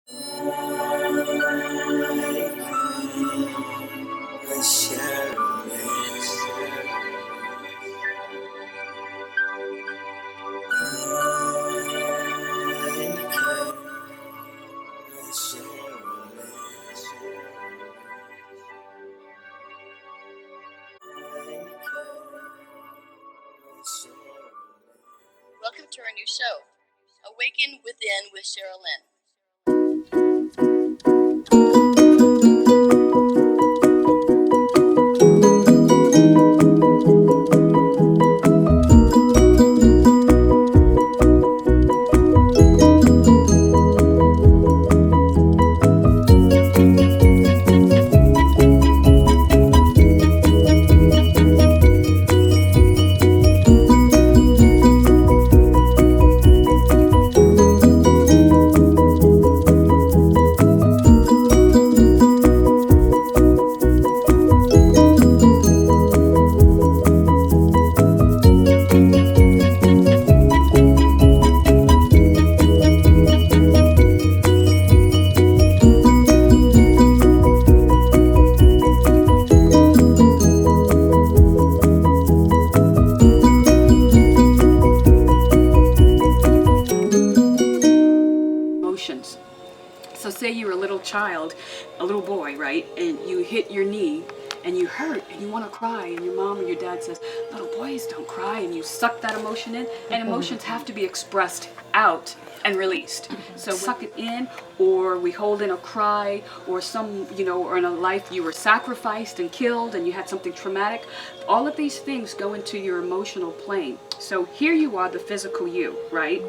Welcome to our new show, Awaken Within with Sherlyn. Emotions. So say you're a little child, a little boy, right? And you hit your knee and you hurt and you want to cry and your mom or your dad says, little boys don't cry, and you suck that emotion in, and emotions have to be expressed out and released. So suck it in, or we hold in a cry, or or in a life you were sacrificed and killed and you had something traumatic. All of these things go into your emotional plane. So here you are, the physical you, right?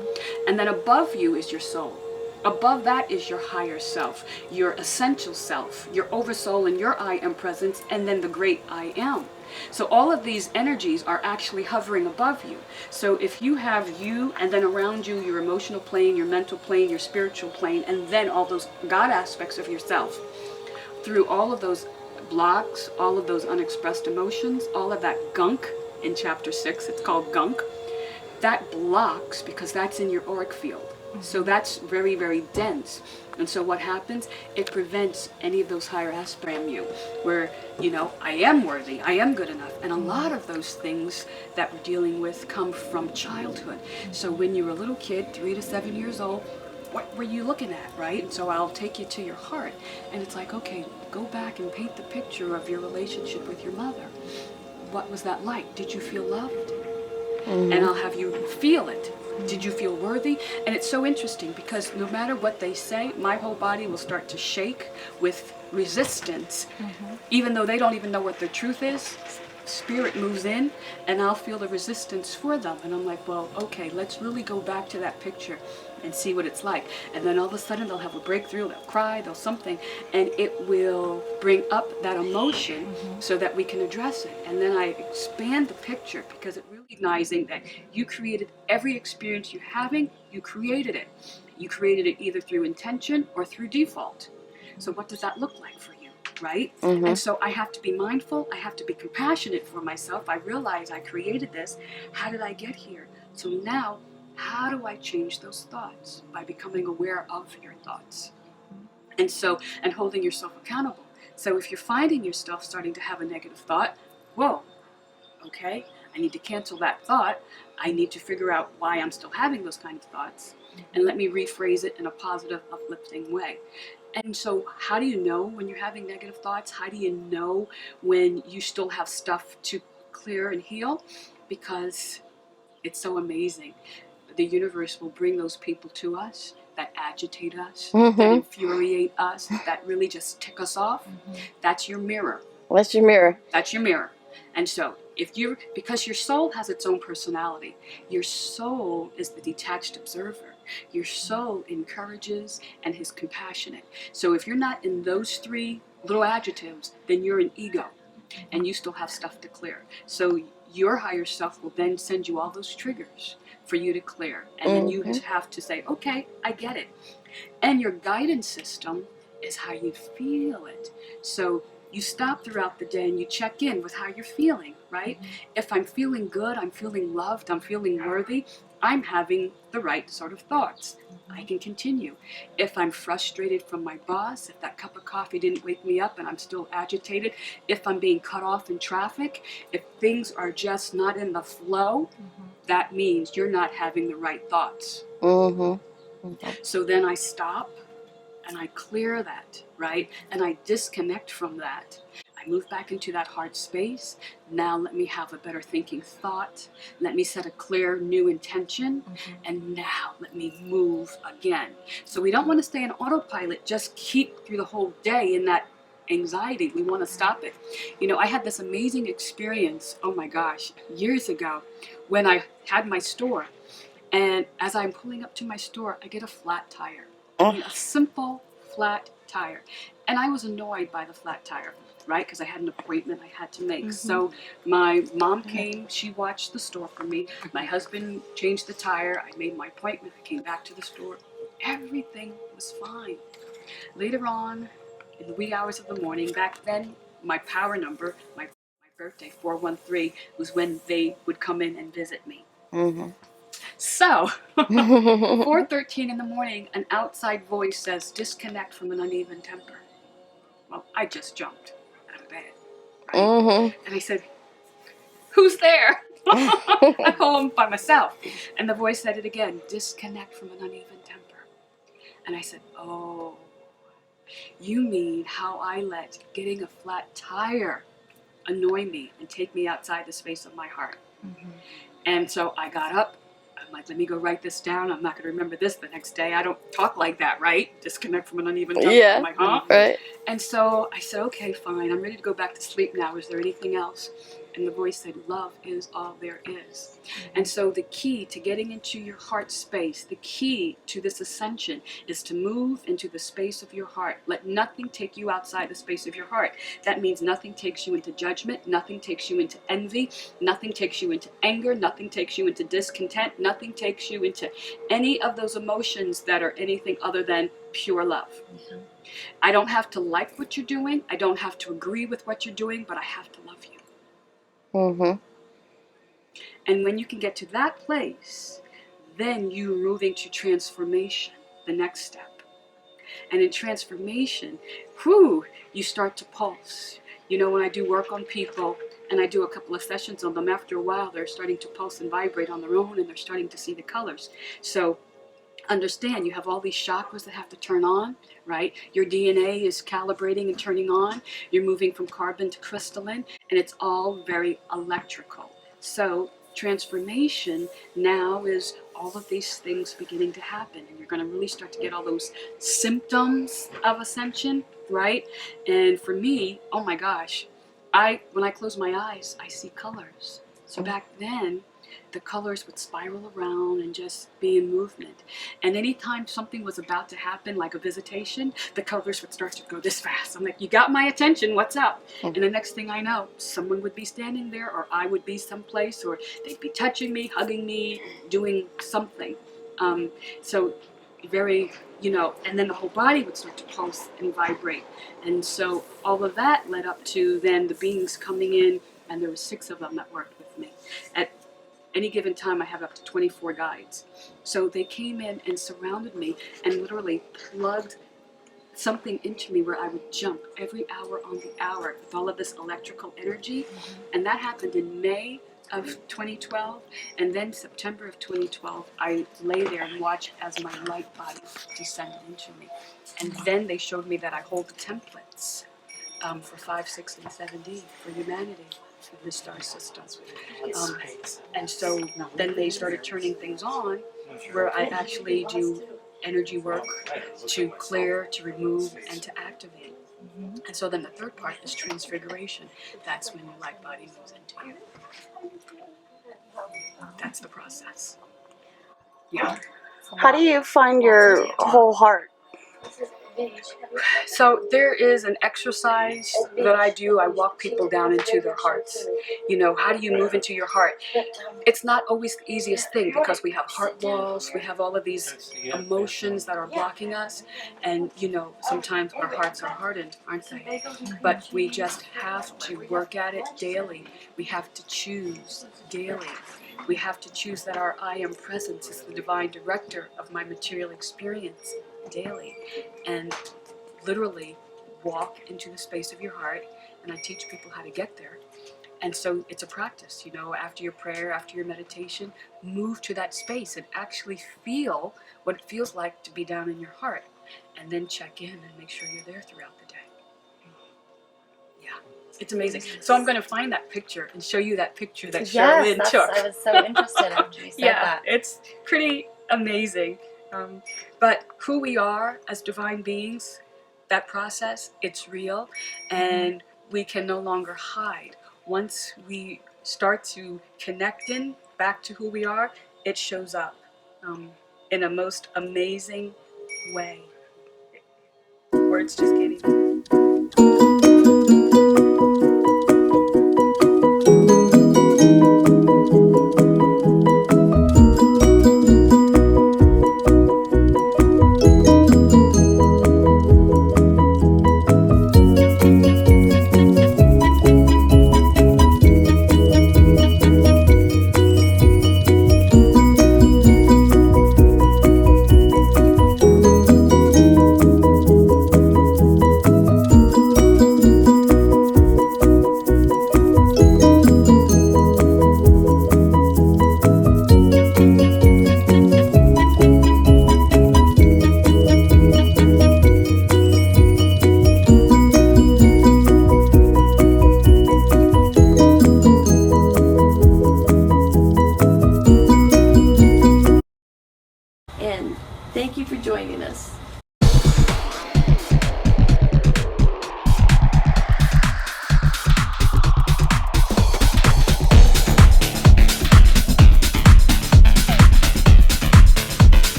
And then above you is your soul. Above that is your higher self, your essential self, your oversoul and your I am presence, and then the great I am. So all of these energies are actually hovering above you. So if you have you, and then around you, your emotional plane, your mental plane, your spiritual plane, and then all those God aspects of yourself, through all of those blocks, all of those unexpressed emotions, all of that gunk in chapter 6, it's called gunk, that blocks because that's in your auric field. So that's very, very dense. And so what happens? It prevents any of those higher aspects from you, where, I am worthy, I am good enough. And a lot of those things that we're dealing with come from childhood. So when you're a little kid, 3 to 7 years old, what were you looking at, right? And so I'll take you to your heart. And it's like, okay, go back and paint the picture of your relationship with your mother. What was that like? Did you feel loved? And I'll have you feel it. Did you feel worthy? And it's so interesting because no matter what they say, my whole body will start to shake with resistance. Even though they don't even know what the truth is, spirit moves in and I'll feel the resistance for them. And I'm like, well, okay, let's really go back to that picture and see what it's like. And then all of a sudden they'll have a breakthrough, they'll cry, they'll something, and it will bring up that emotion so that we can address it. And then I expand the picture because it recognizing that you created every experience you're having, you created it. You created it either through intention or through default. So what does that look like for you? Right? And so I have to be mindful, I have to be compassionate for myself. I realize I created this. How did I get here? So now, how do I change those thoughts? By becoming aware of your thoughts. And holding yourself accountable. So if you're finding yourself starting to have a negative thought, whoa, okay, I need to cancel that thought. I need to figure out why I'm still having those kind of thoughts. And let me rephrase it in a positive, uplifting way. And so how do you know when you're having negative thoughts? How do you know when you still have stuff to clear and heal? Because it's so amazing. The universe will bring those people to us that agitate us, that infuriate us, that really just tick us off. That's your mirror. What's your mirror? That's your mirror. And so because your soul has its own personality, your soul is the detached observer. Your soul encourages and is compassionate. So if you're not in those 3 little adjectives, then you're an ego and you still have stuff to clear. So your higher self will then send you all those triggers for you to clear. And then you have to say, okay, I get it. And your guidance system is how you feel it. So you stop throughout the day and you check in with how you're feeling, right? If I'm feeling good, I'm feeling loved, I'm feeling worthy, I'm having the right sort of thoughts. I can continue. If I'm frustrated from my boss, if that cup of coffee didn't wake me up and I'm still agitated, if I'm being cut off in traffic, if things are just not in the flow, that means you're not having the right thoughts. So then I stop and I clear that, right? And I disconnect from that. I move back into that heart space. Now let me have a better thinking thought. Let me set a clear new intention. And now let me move again. So we don't want to stay in autopilot, just keep through the whole day in that anxiety. We want to stop it. You know, I had this amazing experience, oh my gosh, years ago when I had my store. And as I'm pulling up to my store, I get a flat tire. I mean, a simple flat tire. And I was annoyed by the flat tire, right? Because I had an appointment I had to make. So my mom came, she watched the store for me. My husband changed the tire. I made my appointment. I came back to the store. Everything was fine. Later on, in the wee hours of the morning, back then, my power number, my birthday, 413, was when they would come in and visit me. So, 4:13 in the morning, an outside voice says, disconnect from an uneven temper. Well, I just jumped out of bed, right? And I said, who's there? I'm home by myself. And the voice said it again, disconnect from an uneven temper. And I said, oh, you mean how I let getting a flat tire annoy me and take me outside the space of my heart. And so I got up. I'm like, let me go write this down. I'm not going to remember this the next day. I don't talk like that, right? Disconnect from an uneven temper. Yeah. I'm like, huh? Right. And so I said, okay, fine. I'm ready to go back to sleep now. Is there anything else? And the voice said, love is all there is. And so the key to getting into your heart space, the key to this ascension is to move into the space of your heart. Let nothing take you outside the space of your heart. That means nothing takes you into judgment. Nothing takes you into envy. Nothing takes you into anger. Nothing takes you into discontent. Nothing takes you into any of those emotions that are anything other than pure love. I don't have to like what you're doing. I don't have to agree with what you're doing, but I have to love you. And when you can get to that place, then you're moving to transformation, the next step. And in transformation, you start to pulse. You know, when I do work on people and I do a couple of sessions on them, after a while, they're starting to pulse and vibrate on their own and they're starting to see the colors. So understand, you have all these chakras that have to turn on, right? Your DNA is calibrating and turning on. You're moving from carbon to crystalline, and it's all very electrical. So transformation now is all of these things beginning to happen, and you're going to really start to get all those symptoms of ascension, right? And for me, oh my gosh, when I close my eyes, I see colors. So back then, the colors would spiral around and just be in movement. And anytime something was about to happen, like a visitation, the colors would start to go this fast. I'm like, you got my attention, what's up? And the next thing I know, someone would be standing there, or I would be someplace, or they'd be touching me, hugging me, doing something. So very, and then the whole body would start to pulse and vibrate. And so all of that led up to then the beings coming in, and there were 6 of them that worked with me. At any given time, I have up to 24 guides. So they came in and surrounded me and literally plugged something into me where I would jump every hour on the hour with all of this electrical energy. And that happened in May of 2012. And then September of 2012, I lay there and watched as my light body descended into me. And then they showed me that I hold the templates for 5, 6, and 7D for humanity. The star system. And so then they started turning things on where I actually do energy work to clear, to remove, and to activate. And so then the third part is transfiguration. That's when your light body moves into you. That's the process. Yeah. How do you find your whole heart? So there is an exercise that I do. I walk people down into their hearts. You know, how do you move into your heart? It's not always the easiest thing because we have heart walls, we have all of these emotions that are blocking us, and you know, sometimes our hearts are hardened, aren't they? But we just have to work at it daily. We have to choose daily. We have to choose that our I am presence is the divine director of my material experience daily. And literally walk into the space of your heart, and I teach people how to get there. And so it's a practice, you know, after your prayer, after your meditation, move to that space and actually feel what it feels like to be down in your heart, and then check in and make sure you're there throughout the day. Yeah, it's amazing. So I'm going to find that picture and show you that picture that Sherlyn took. I was so interested after you said that. It's pretty amazing. But who we are as divine beings, that process, it's real, and we can no longer hide. Once we start to connect in back to who we are, it shows up in a most amazing way. Words just can't even